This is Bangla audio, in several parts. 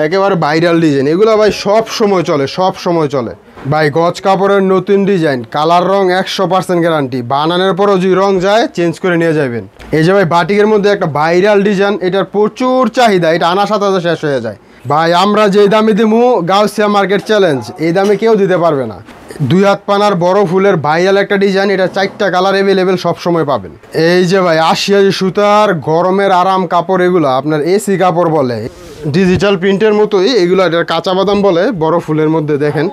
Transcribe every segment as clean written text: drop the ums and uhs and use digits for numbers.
একেবারে ভাইরাল ডিজাইন, এগুলো ভাই সব সময় চলে, সব সময় চলে ভাই। গজ কাপড়ের নতুন ডিজাইন, কালার রং 100% গ্যারান্টি, বানানোর পরও যদি রং যায় চেঞ্জ করে নিয়ে যাবেন। এই যে ভাই বাটিকের মধ্যে একটা ভাইরাল ডিজাইন, এটার প্রচুর চাহিদা, এটা আনার সাথে সাথে শেষ হয়ে যায় ভাই। আমরা যে দামে দিমু গাউসিয়া মার্কেট চ্যালেঞ্জ, এই দামে কেউ দিতে পারবে না। 2 হাত পানার বড় ফুলের ভাইরাল একটা ডিজাইন, এটা 4টা কালার অ্যাভেলেবেল, সবসময় পাবেন। এই যে ভাই আশিয়াজি সুতার গরমের আরাম কাপড়, এগুলো আপনার এসি কাপড় বলে, ডিজিটাল প্রিন্টের মতোই এগুলো, এটা কাঁচা বাদাম বলে। বড় ফুলের মধ্যে দেখেন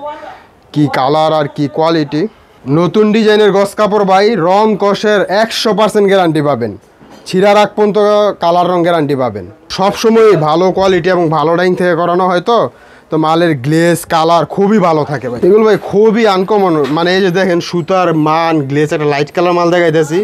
কি কালার আর কি কোয়ালিটি। নতুন ডিজাইনের গজ কাপড় ভাই, রং কষের 100% গ্যারান্টি পাবেন, ছিঁড়ার আগ পর্যন্ত কালার রং গ্যারান্টি পাবেন। সবসময় ভালো কোয়ালিটি এবং ভালো ডাইং থেকে করানো হয়, তো মালের গ্লেজ কালার খুবই ভালো থাকে ভাই। এগুলো ভাই খুবই আনকমন, মানে এই যে দেখেন সুতার মান গ্লেজ, একটা লাইট কালার মাল দেখাইতেছি,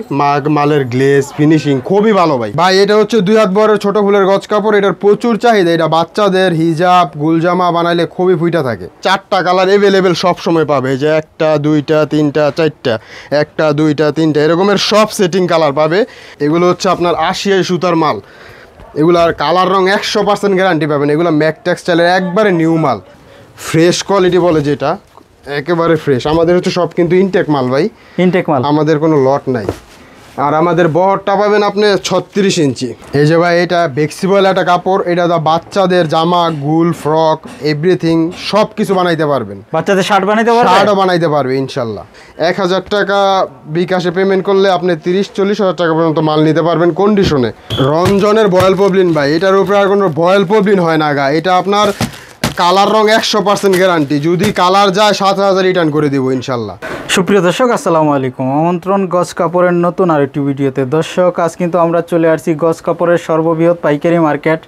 মালের গ্লেজ ফিনিশিং খুবই ভালো ভাই। ভাই এটা হচ্ছে 2 হাত বরের ছোট ফুলের গজ কাপড়, এটার প্রচুর চাহিদা, এটা বাচ্চাদের হিজাব গুলজামা বানাইলে খুবই ফুইটা থাকে। 4টা কালার এভেলেবেল সব সময় পাবে, যে 1টা 2টা 3টা 4টা, 1টা 2টা 3টা এরকমের সব সেটিং কালার পাবে। এগুলো হচ্ছে আপনার আশিয়াই সুতার মাল, এগুলার কালার রং 100% গ্যারান্টি পাবেন। এগুলো ম্যাক টেক্সটাইলের একবারে নিউ মাল, ফ্রেশ কোয়ালিটি বলে যেটা, একেবারে ফ্রেশ। আমাদের হচ্ছে সব কিন্তু ইনটেক মাল ভাই, ইনটেক মাল, আমাদের কোনো লট নাই। আর আমাদের বহরটা পাবেন আপনি 36 ইঞ্চি। এই যে ভাই এটা ফ্লেক্সিবল একটা কাপড়, এটা দা বাচ্চাদের জামা গুল ফ্রক এভরিথিং সব কিছু বানাইতে পারবেন। বাচ্চাদের শার্ট বানাইতে পারবে, শার্টও বানাইতে পারবে ইনশাল্লাহ। 1000 টাকা বিকাশে পেমেন্ট করলে আপনি 30-40 হাজার টাকা পর্যন্ত মাল নিতে পারবেন কন্ডিশনে। রঞ্জনের বয়েল পবলিন ভাই, এটার উপরে আর কোনো বয়েল পবলিন হয় না গা। এটা আপনার কালার রং 100% গ্যারান্টি, যদি কালার যায় 7000 রিটার্ন করে দিব ইনশাল্লাহ। সুপ্রিয় দর্শক আসসালামু আলাইকুম, আমন্ত্রণ গজ কাপড়ের নতুন আরেকটি ভিডিওতে। দর্শক আজ কিন্তু আমরা চলে আসছি গজ কাপড়ের সর্ববৃহৎ পাইকারি মার্কেট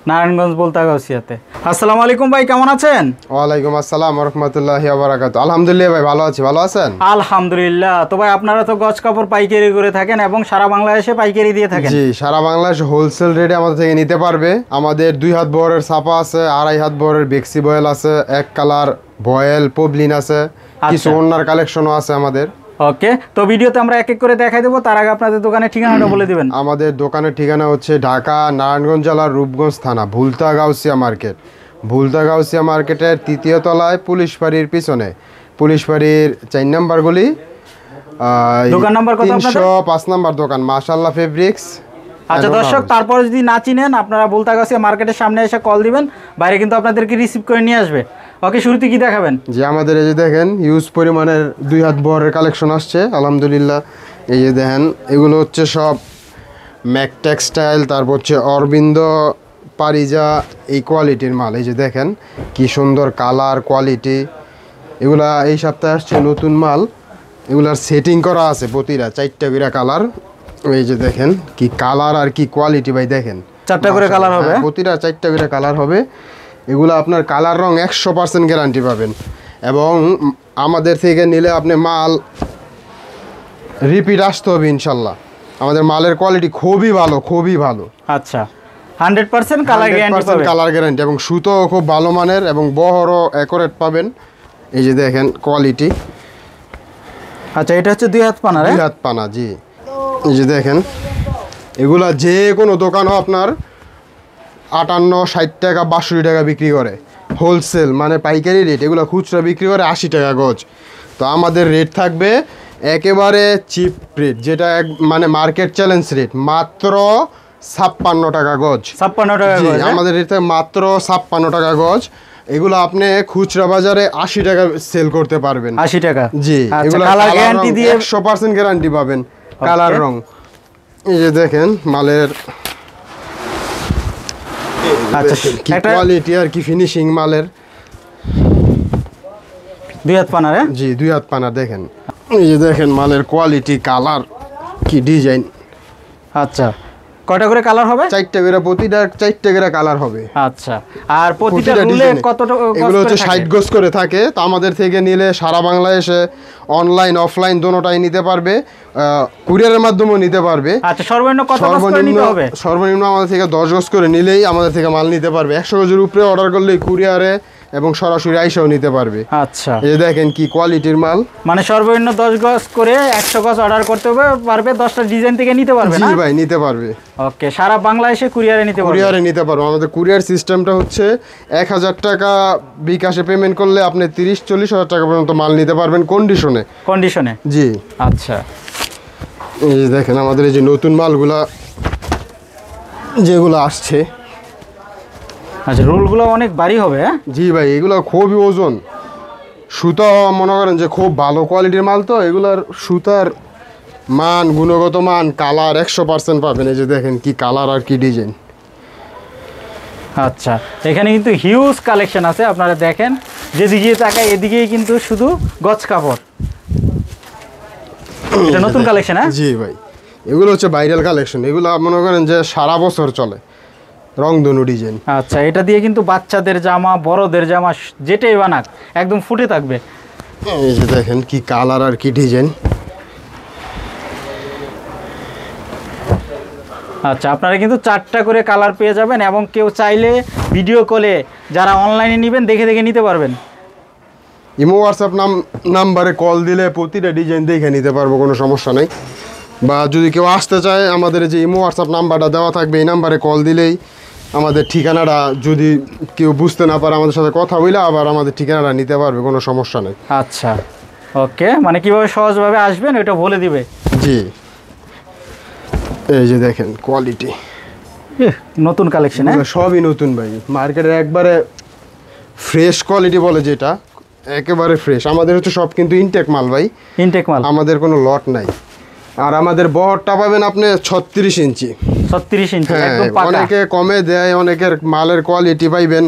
নারায়ণগঞ্জ বলতা গাউসিয়াতে। আসসালামু আলাইকুম ভাই, কেমন আছেন? ওয়ালাইকুম আসসালাম ওয়া রাহমাতুল্লাহি ওয়া বারাকাতুহু। আলহামদুলিল্লাহ ভাই ভালো আছি, ভালো আছেন? আলহামদুলিল্লাহ। তো ভাই আপনারা তো গজ কাপড় পাইকারি করে থাকেন এবং সারা বাংলাদেশে পাইকারি দিয়ে থাকেন? জি, সারা বাংলাদেশ হোলসেল রেটে আমাদের থেকে নিতে পারবে। আমাদের 2 হাত বহরের ছাপা আছে, 2.5 হাত বহরের বেক্সি বয়েল আছে, এক কালার বয়েল পবলিন আছে, কিছু ওনার কালেকশনও আছে আমাদের। ওকে, তো ভিডিওতে আমরা এক এক করে দেখাই দেবো, তার আগে আপনাদের দোকানের ঠিকানাটা বলে দিবেন। আমাদের দোকানের ঠিকানা হচ্ছে ঢাকা নারায়ণগঞ্জ জেলার রূপগঞ্জ থানা, ভুলতা গাউসিয়া মার্কেট। ভুলতা গাউসিয়া মার্কেটের 3য় তলায় পুলিশ বাড়ির পিছনে, পুলিশ বাড়ির 4 নম্বর গলি, দোকান নাম্বার কত আপনাদের? 305 নম্বর দোকান, মাশাআল্লাহ ফেব্রিক্স। আচ্ছা দর্শক, তারপর যদি না চিনেন আপনারা ভুলতা গাউসিয়া মার্কেটের সামনে এসে কল দিবেন, বাইরে কিন্তু আপনাদেরকে রিসিভ করে নিয়ে আসবে। ওকে, শুরুতে কি দেখাবেন? যে আমাদের এই যে দেখেন হিউজ পরিমাণের 2 হাত বহরের কালেকশন আসছে আলহামদুলিল্লাহ। এই যে দেখেন এগুলো হচ্ছে সব ম্যাক টেক্সটাইল, তারপর হচ্ছে অরবিন্দ পারিজা, এই কোয়ালিটির মাল। এই যে দেখেন কি সুন্দর কালার কোয়ালিটি, এগুলা এই সপ্তাহে আসছে নতুন মাল। এগুলার সেটিং করা আছে প্রতিটা 4টা করে কালার। এই যে দেখেন কি কালার আর কি কোয়ালিটি ভাই, দেখেন 4টা করে কালার হবে, প্রতিটা 4টা করে কালার হবে। এগুলো আপনার কালার রং 100% গ্যারান্টি পাবেন, এবং আমাদের থেকে নিলে আপনি মাল রিপিট আসতে হবে ইনশাল্লাহ। আমাদের মালের কোয়ালিটি খুবই ভালো, খুবই ভালো। আচ্ছা, 100% কালার গ্যারান্টি পাবেন, কালার গ্যারান্টি, এবং সুতোও খুব ভালো মানের এবং বহরও অ্যাকুরেট পাবেন। এই যে দেখেন কোয়ালিটি। আচ্ছা, এটা হচ্ছে 2 হাত পানা, 2 হাত পানা, জি। এই যে দেখেন এগুলা যে কোনো দোকানও আপনার 58-60 টাকা 62 টাকা বিক্রি করে হোলসেল, মানে পাইকারি রেট। এগুলো খুচরা বিক্রি করে 80 টাকা গজ। তো আমাদের রেট থাকবে একেবারে চিপ রেট, যেটা মানে মার্কেট চ্যালেঞ্জ রেট, মাত্র 56 টাকা গজ। 56 টাকা গজ, আমাদের রেট থাকে মাত্র 56 টাকা গজ। এগুলো আপনি খুচরা বাজারে 80 টাকা সেল করতে পারবেন। 80 টাকা, জি। এগুলো কালার গ্যারান্টি দিয়ে 100% গ্যারান্টি পাবেন, কালার রং। এই যে দেখেন মালের কি কোয়ালিটি আর কি ফিনিশিং মালের। 2 হাত পানা, জি 2 হাত পানা। দেখেন এই যে দেখেন মালের কোয়ালিটি, কালার কি ডিজাইন। আচ্ছা, কয়টা করে কালার হবে? 4টা করে, প্রতিটা 4টা করে কালার হবে। আচ্ছা, আর প্রতিটা রুলে কতটা গজ? এগুলো হচ্ছে 60 গজ করে থাকে। তো আমাদের থেকে নিলে সারা বাংলাদেশে অনলাইন অফলাইন দোনোটাই নিতে পারবে, কুরিয়ারের মাধ্যমেও নিতে পারবে। আচ্ছা, সর্বনিম্ন কত গজ করে নিতে হবে? সর্বনিম্ন আমাদের থেকে 10 গজ করে নিলেই আমাদের থেকে মাল নিতে পারবে। 100 গজের উপরে অর্ডার করলে কুরিয়ারে এবং সরাসরি আইসাও নিতে পারবে। আচ্ছা, এই যে দেখেন কি কোয়ালিটির মাল। মানে সর্বনিম্ন 10 গজ করে 100 গজ অর্ডার করতে পারবে, 10টা ডিজাইন থেকে নিতে পারবে না? জি ভাই, নিতে পারবে। ওকে, সারা বাংলাদেশে কুরিয়ারে নিতে পারবে? কুরিয়ারে নিতে পারবো। আমাদের কুরিয়ার সিস্টেমটা হচ্ছে 1000 টাকা বিকাশে পেমেন্ট করলে আপনি 30-40 হাজার টাকা পর্যন্ত মাল নিতে পারবেন কন্ডিশনে। জি। আচ্ছা, এই যে দেখেন আমাদের এই যে নতুন মালগুলা যেগুলো আসছে। আচ্ছা, রোলগুলো অনেক ভারী হবে। হ্যাঁ জি ভাই, এগুলো খুবই ওজন। সুতা মনে করেন যে খুব ভালো কোয়ালিটির মাল, তো এগুলার সুতার মান, গুণগত মান, কালার 100% পাবেন। এই যে দেখেন কি কালার আর কি ডিজাইন। আচ্ছা, এখানে কিন্তু হিউজ কালেকশন আছে, আপনারা দেখেন যেদিকে তাকায় এদিকেই কিন্তু শুধু গজ কাপড়। এটা নতুন কালেকশন? হ্যাঁ জি ভাই, এগুলো হচ্ছে ভাইরাল কালেকশন। এগুলো মনে করেন যে সারা বছর চলে, রংধনু ডিজাইন। আচ্ছা, এটা দিয়ে কিন্তু বাচ্চাদের জামা, বড়দের জামা যেটাই বানাক একদম ফুটে থাকবে। এই যে দেখেন কি কালার আর কি ডিজাইন। আচ্ছা, আপনারা কিন্তু 4টা করে কালার পেয়ে যাবেন, এবং কেউ চাইলে ভিডিও কলে যারা অনলাইনে নেবেন দেখে দেখে নিতে পারবেন। ইমো হোয়াটসঅ্যাপ নাম্বারে কল দিলে প্রতিটা ডিজাইন দেখে নিতে পারবো, কোনো সমস্যা নেই। বা যদি কেউ আসতে চায়, আমাদের যে ইমো হোয়াটসঅ্যাপ নাম্বারটা দেওয়া থাকবে, এই নাম্বারে কল দিলেই আমাদের ঠিকানাটা, যদি কেউ বুঝতে না পারে আমাদের সাথে কথা বলে আবার আমাদের ঠিকানাটা নিতে পারবে, কোনো সমস্যা নেই। আচ্ছা, ওকে, মানে কিভাবে সহজভাবে আসবেন ওটা বলে দিবে। জি, এই যে দেখেন কোয়ালিটি, নতুন কালেকশন। সবই নতুন ভাই, মার্কেটের একবারে ফ্রেশ কোয়ালিটি বলে যেটা, একেবারে ফ্রেশ। আমাদের হচ্ছে সব কিন্তু ইনটেক মাল ভাই, ইনটেক মাল, আমাদের কোনো লট নাই। আর আমাদের বহরটা পাবেন আপনি 36 ইঞ্চি। 36 ইঞ্চি হ্যাঁ, একদম পাকা। অনেকে কমে দেয়, অনেকের মালের কোয়ালিটি পাইবেন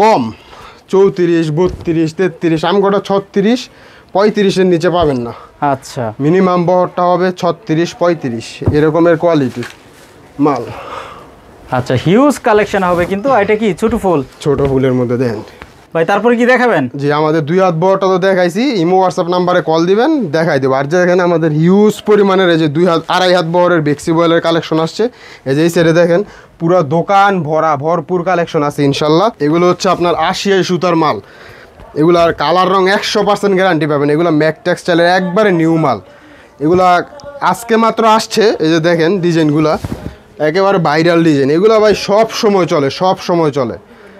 কম, 34, 32, 33। আমগোটা 36, 35-এর নিচে পাবেন না। আচ্ছা, মিনিমাম বহরটা হবে 36, 35 এরকমের কোয়ালিটি মাল। আচ্ছা, হিউজ কালেকশন হবে কিন্তু। এটা কি ছোট ফুল? ছোট ফুলের মধ্যে দেন ভাই, তারপরে কি দেখাবেন? জি, আমাদের 2 হাত বহরটা তো দেখাইছি, ইমো হোয়াটসঅ্যাপ নাম্বারে কল দিবেন, দেখাই দেবো। আর যে এখানে আমাদের হিউজ পরিমাণের এই যে 2 হাত 2.5 হাত বহরের বেক্সি বয়েলের কালেকশন আসছে। এই যে এই সাইডে দেখেন পুরো দোকান ভরপুর কালেকশন আছে ইনশাল্লাহ। এগুলো হচ্ছে আপনার 80 সুতার মাল। এগুলার কালার রং 100% গ্যারান্টি পাবেন। এগুলো ম্যাক টেক্সটাইলের একবারে নিউ মাল। এগুলা আজকে মাত্র আসছে। এই যে দেখেন ডিজাইনগুলা একেবারে ভাইরাল ডিজাইন। এগুলো ভাই সব সময় চলে।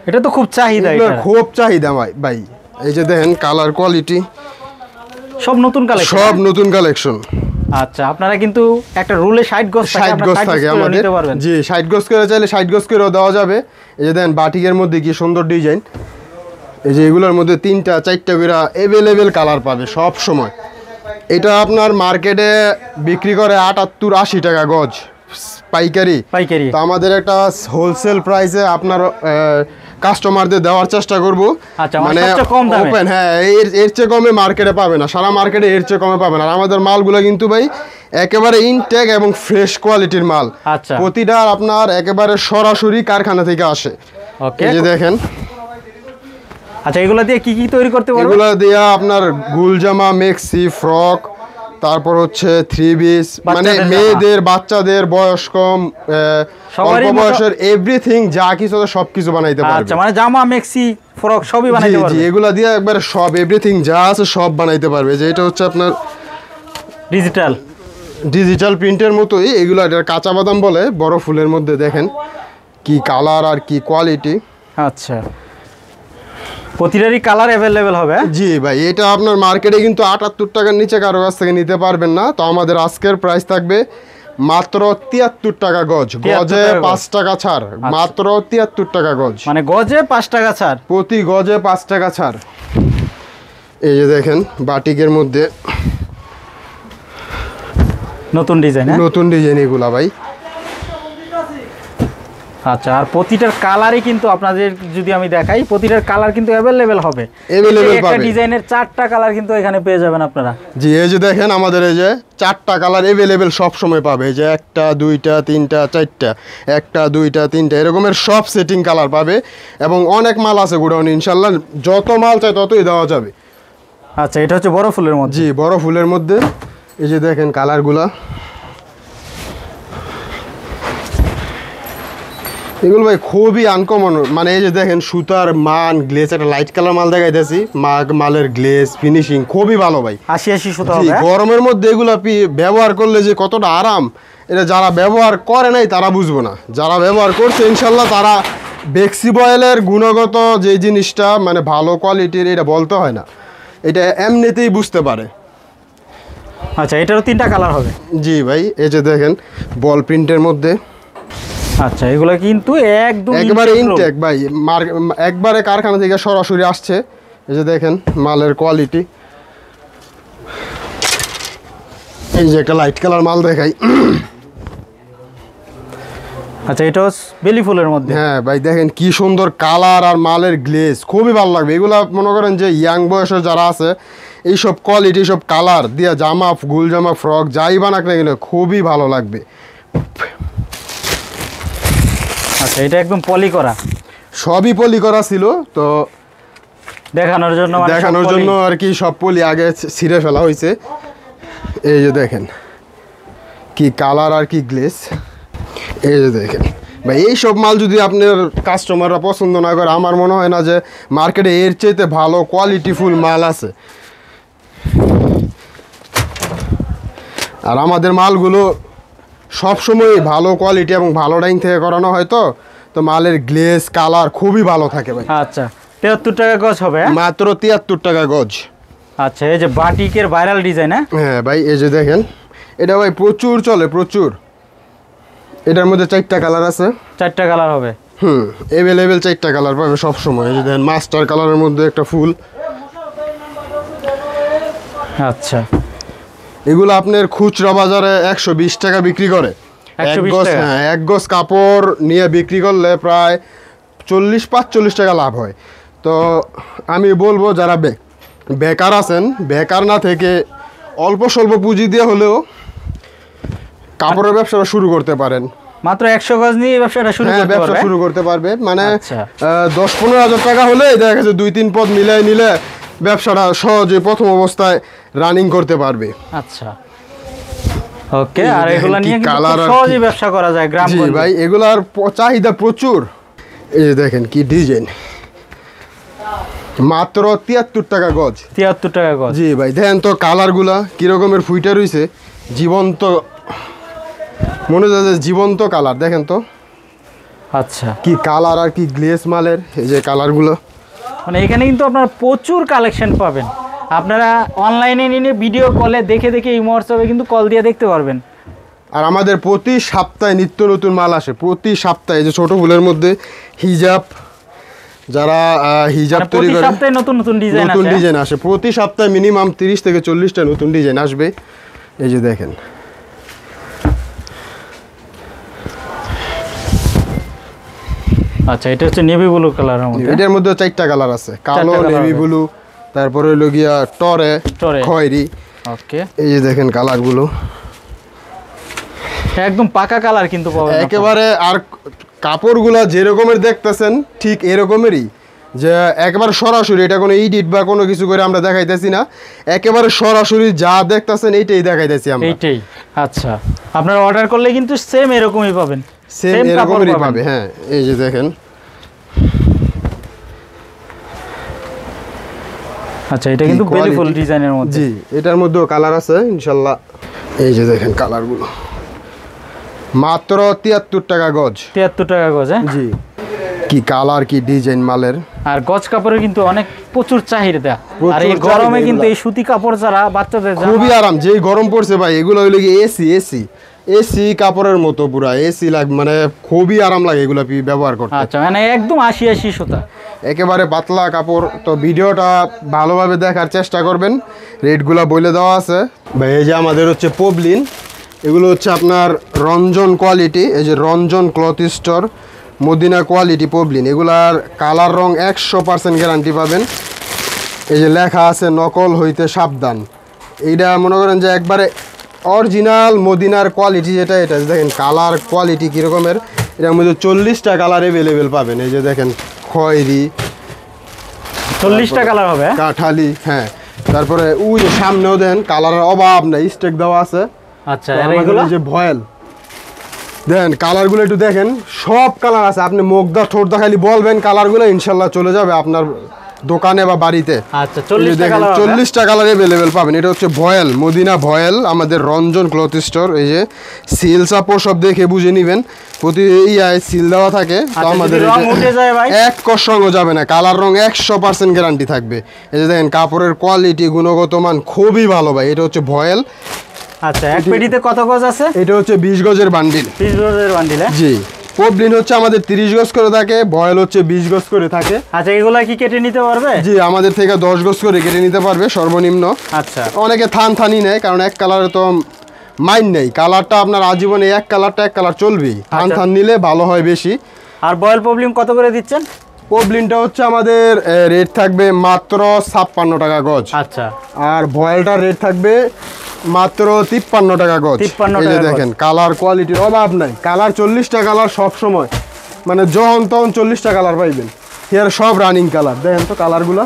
এটা তো খুব চাহিদা, এটা খুব চাহিদা ভাই। এই যে দেখেন কালার কোয়ালিটি সব নতুন কালেকশন। আচ্ছা, আপনারা কিন্তু একটা রুলে 60 গজ থাকে আমাদের। জি, 60 গজ করে চাইলে 60 গজ করেও দেওয়া যাবে। এই যে দেখেন বাটিকের মধ্যে কি সুন্দর ডিজাইন। এই যে এগুলোর মধ্যে 3টা 4টা করে অ্যাভেলেবেল কালার পাবে সব সময়। এটা আপনার মার্কেটে বিক্রি করে 78-80 টাকা গজ পাইকারি। তো আমাদের একটা হোলসেল প্রাইসে আপনার কাস্টমারদের দেওয়ার চেষ্টা করব। আচ্ছা, মানে কম দামে। ওপেন, হ্যাঁ, এর চেয়ে কমে মার্কেটে পাবে না, সারা মার্কেটে এর চেয়ে কমে পাবে না। আর আমাদের মালগুলো কিন্তু ভাই একেবারে ইনটেক এবং ফ্রেশ কোয়ালিটির মাল। আচ্ছা, প্রতিটা আপনার একেবারে সরাসরি কারখানা থেকে আসে। এই যে দেখেন। আচ্ছা, এগুলা দিয়ে কি তৈরি করতে পারবেন? এগুলা দিয়ে আপনার গুলজামা, মেক্সি, ফ্রক, তারপর হচ্ছে 3 পিস, মানে মেয়েদের, বাচ্চাদের, বয়স্ক, অল্প বয়সের এভরিথিং যা কিছু আছে সবকিছু বানাইতে পারবে। আচ্ছা, মানে জামা, মেক্সি, ফ্রক সবই বানাইতে পারবে। জি, এগুলা দিয়ে একবারে সব এভরিথিং যা আছে সব বানাইতে পারবে। যে এটা হচ্ছে আপনার ডিজিটাল প্রিন্টের মতোই। এগুলো এটা কাঁচা বাদাম বলে, বড় ফুলের মধ্যে দেখেন কি কালার আর কি কোয়ালিটি। আচ্ছা, প্রতিটারই কালার অ্যাভেলেবেল হবে? জি ভাই, এটা আপনার মার্কেটে কিন্তু 78 টাকার নিচে কারো কাছ থেকে নিতে পারবেন না। তো আমাদের আজকের প্রাইস থাকবে মাত্র 73 টাকা গজ, গজে 5 টাকা ছাড়। মাত্র 73 টাকা গজ, মানে গজে 5 টাকা ছাড়, প্রতি গজে 5 টাকা ছাড়। এই যে দেখেন বাটিকের মধ্যে নতুন ডিজাইন এগুলা ভাই। আচ্ছা, আর প্রতিটার কালারই কিন্তু আপনাদের যদি আমি দেখাই, প্রতিটার কালার কিন্তু অ্যাভেলেবেল হবে। একটা ডিজাইনের 4টা কালার কিন্তু এখানে পেয়ে যাবেন আপনারা। জি, এই যে দেখেন আমাদের এই যে 4টা কালার অ্যাভেলেবেল সব সময় পাবে। এই যে 1টা 2টা 3টা 4টা, 1টা 2টা 3টা এরকমের সব সেটিং কালার পাবে। এবং অনেক মাল আছে গোডাউনে ইনশাল্লাহ, যত মাল চাই ততই দেওয়া যাবে। আচ্ছা, এটা হচ্ছে বড় ফুলের মধ্যে। জি, বড় ফুলের মধ্যে। এই যে দেখেন কালারগুলা এগুলো ভাই খুবই আনকমন, মানে এই যে দেখেন সুতার মান, গ্লেজ, একটা লাইট কালার মাল দেখাইতেছি, মালের গ্লেজ ফিনিশিং খুবই ভালো ভাই। 80 সুতা জি, হবে। গরমের মধ্যে এগুলো ব্যবহার করলে যে কতটা আরাম, এটা যারা ব্যবহার করে নাই তারা বুঝবো না, যারা ব্যবহার করছে ইনশাল্লাহ তারা বেক্সিবয়েলের গুণগত যে জিনিসটা মানে ভালো কোয়ালিটির, এটা বলতে হয় না, এটা এমনিতেই বুঝতে পারে। আচ্ছা, এটারও 3টা কালার হবে। জি ভাই, এই যে দেখেন বল প্রিন্টের মধ্যে। আচ্ছা, এগুলো কিন্তু একদম একবারে ইনটেক ভাই, একবারে কারখানা থেকে সরাসরি আসছে। এই যে দেখেন মালের কোয়ালিটি। এই যে একটা লাইট কালার মাল দেখাই। আচ্ছা, এটাও বেলি ফুলের মধ্যে। হ্যাঁ ভাই, দেখেন কি সুন্দর কালার আর মালের গ্লেজ, খুবই ভালো লাগবে। এগুলা মনে করেন যে ইয়াং বয়সের যারা আছে, এইসব কোয়ালিটি, এইসব কালার দিয়া জামা, গুল জামা, ফ্রক যাই বানাক না কেন খুবই ভালো লাগবে। আচ্ছা, এটা একদম পলি করা, সবই পলি করা ছিল, তো দেখানোর জন্য, মানে দেখানোর জন্য আর কি সব পলি আগে ছিঁড়ে ফেলা হয়েছে। এই যে দেখেন কি কালার আর কি গ্লেজ। এই যে দেখেন ভাই, এইসব মাল যদি আপনার কাস্টমাররা পছন্দ না করে, আমার মনে হয় না যে মার্কেটে এর চাইতে ভালো কোয়ালিটিফুল মাল আছে। আর আমাদের মালগুলো সবসময় ভালো কোয়ালিটি এবং ভালো ডাইং থেকে করানো হয়, তো মালের গ্লেজ কালার খুবই ভালো থাকে ভাই। আচ্ছা, 73 টাকা গজ হবে। মাত্র 73 টাকা গজ। আচ্ছা, এই যে বাটিকের ভাইরাল ডিজাইন। হ্যাঁ ভাই, এই যে দেখেন এটা ভাই প্রচুর চলে, প্রচুর। এটার মধ্যে 4টা কালার আছে। 4টা কালার হবে। অ্যাভেলেবেল 4টা কালার পাবে সবসময়। এই যে দেখেন মাস্টার কালারের মধ্যে একটা ফুল। আচ্ছা, এগুলো আপনার খুচরা বাজারে 120 টাকা বিক্রি করে। 120 টাকা? হ্যাঁ, এক গজ কাপড় নিয়ে বিক্রি করলে প্রায় 40-45 টাকা লাভ হয়। তো আমি বলবো যারা বেকার আছেন, বেকার না থেকে অল্প স্বল্প পুঁজি দিয়ে হলেও কাপড়ের ব্যবসাটা শুরু করতে পারেন। মাত্র 100 গজ নিয়ে ব্যবসাটা শুরু করতে ব্যবসা পারবে। শুরু করতে পারবে, মানে আচ্ছা। 10-15 হাজার টাকা হলে দেখা গেছে 2-3 পদ মিলাই নিলে ব্যবসাটা সহজে প্রথম অবস্থায় রানিং করতে পারবে। আচ্ছা, ওকে। আর দেখেন এগুলা কি নিয়ে কিন্তু কালার খুব আর সহজেই কি- ব্যবসা করা যায় গ্রাম জি ভাই, এগুলার চাহিদা প্রচুর। এই যে দেখেন কি ডিজাইন, মাত্র 73 টাকা গজ। 73 টাকা গজ। জি ভাই, দেখেন তো কালারগুলা কিরকমের ফুইটা রয়েছে, জীবন্ত, মনে হচ্ছে যে জীবন্ত কালার। দেখেন তো আচ্ছা, কি কালার আর কি গ্লেজ মালের। এই যে কালারগুলো, মানে এখানে কিন্তু আপনারা প্রচুর কালেকশন পাবেন। আপনারা অনলাইনে নিয়ে ভিডিও কলে দেখে দেখে এই হোয়াটসঅ্যাপে কিন্তু কল দিয়ে দেখতে পারবেন। আর আমাদের প্রতি সপ্তাহে নিত্য নতুন মাল আসে, প্রতি সপ্তাহে। যে ছোট ফুলের মধ্যে হিজাব, যারা হিজাব মানে তৈরি প্রতি করে, সপ্তাহে নতুন নতুন ডিজাইন নতুন আছে। ডিজাইন আসে প্রতি সপ্তাহে, মিনিমাম 30 থেকে 40টা নতুন ডিজাইন আসবে। এই যে দেখেন, আচ্ছা, এটা হচ্ছে নেভি ব্লু কালারের মধ্যে। এটার মধ্যে 4টা কালার আছে, কালো, colour নেভি হবে। ব্লু, তারপরে হলো গিয়া টরে, টরে। খয়েরি। ওকে, এই যে দেখেন কালারগুলো একদম পাকা কালার কিন্তু পাবেন আপনারা। একেবারে। আর কাপড়গুলা যেরকমের দেখতেছেন ঠিক এরকমেরই, যে একেবারে সরাসরি, এটা কোনো এডিট বা কোনো কিছু করে আমরা দেখাইতেছি না, একেবারে সরাসরি যা দেখতেছেন এইটাই দেখাইতেছি আমরা। এইটাই। আচ্ছা, আপনারা অর্ডার করলে কিন্তু সেম এরকমই পাবেন, সেম same কাপড় এরকমেরই পাবেন। পাবে। হ্যাঁ, এই যে দেখেন। আচ্ছা, এটা কিন্তু বেলি ফুল ডিজাইনের মধ্যে। জি, এটার মধ্যেও কালার আছে ইনশাল্লাহ। এই যে দেখেন কালারগুলো, মাত্র 73 টাকা গজ। 73 টাকা গজ। হ্যাঁ, জি, কি কালার কি ডিজাইন মালের। আর গজ কাপড়ের কিন্তু অনেক প্রচুর চাহিদা। প্রচুর আর এই চাহিদা গরমে কিন্তু এগুলা। এই সুতি কাপড় ছাড়া বাচ্চাদের জামা- খুবই আরাম, যেই গরম পড়ছে ভাই, এগুলো হইলে কি এসি কাপড়ের মতো, পুরা এসি লাগে, মানে খুবই আরাম লাগে এগুলো ব্যবহার করতে। আচ্ছা, মানে একদম 80 সুতা। একেবারে পাতলা কাপড়। তো ভিডিওটা ভালোভাবে দেখার চেষ্টা করবেন, রেটগুলো বলে দেওয়া আছে ভাই। এই যে আমাদের হচ্ছে পবলিন, এগুলো হচ্ছে আপনার রঞ্জন কোয়ালিটি। এই যে Ranjan cloth store, Madina quality পবলিন। এগুলার কালার রং 100% গ্যারান্টি পাবেন। এই যে লেখা আছে নকল হইতে সাবধান। এইটা মনে করেন যে একবারে অরিজিনাল মদিনার কোয়ালিটি, যেটা এটা দেখেন কালার কোয়ালিটি কীরকমের। এটার মধ্যে 40টা কালার অ্যাভেলেবেল পাবেন। এই যে দেখেন খয়েরি, 40টা কালার হবে। কাঠালি, হ্যাঁ। তারপরে ওই যে সামনেও দেন কালারের অভাব নাই, স্টেক দেওয়া আছে। আচ্ছা, তো আর আমাদের এগুলো এই যে ভয়েল, দেখেন কালারগুলো একটু দেখেন, সব কালার আছে। আপনি মুখদা ঠোঁটদা খালি বলবেন কালারগুলো, ইনশাল্লাহ চলে যাবে আপনার দোকানে বা বাড়িতে। আচ্ছা 40টা কালার 40টা কালার অ্যাভেলেবেল পাবেন। এটা হচ্ছে ভয়েল, মদিনা ভয়েল, আমাদের রঞ্জন ক্লথ স্টোর। এই যে সিল সাপোর্ট সব দেখে বুঝে নেবেন, প্রতি সিল দেওয়া থাকে। তো আমাদের রং উঠে যায় ভাই? এক কষ রঙও যাবে না, কালার রং 100% গ্যারান্টি থাকবে। এই যে দেখেন কাপড়ের কোয়ালিটি, গুণগত মান খুবই ভালো ভাই। এটা হচ্ছে ভয়েল। আচ্ছা এক পেটিতে কত গজ আছে? এটা হচ্ছে 20 গজের বান্ডিল। 20 গজের বান্ডিল? জি, পবলিন হচ্ছে আমাদের 30 গজ করে থাকে, ভয়েল হচ্ছে 20 গজ করে থাকে। আচ্ছা এগুলা কি কেটে নিতে পারবে? জি, আমাদের থেকে 10 গজ করে কেটে নিতে পারবে সর্বনিম্ন। আচ্ছা অনেকে থানি নেয়, কারণ এক কালারে তো মাইন নেই। কালারটা আপনার আজীবনে এক কালার চলবেই। থান নিলে ভালো হয় বেশি। আর বয়েল প্রবলেম কত করে দিচ্ছেন? পবলিনটা হচ্ছে আমাদের রেট থাকবে মাত্র 56 টাকা গজ। আচ্ছা আর ভয়েলটার রেট থাকবে মাত্র 53 টাকা গজ। 53 এই যে টাকা গজ। দেখেন কালার কোয়ালিটির অভাব নাই। কালার 40টা কালার সব সময়, মানে যখন তখন 40টা কালার পাইবেন। এর সব রানিং কালার। দেখেন তো কালারগুলো।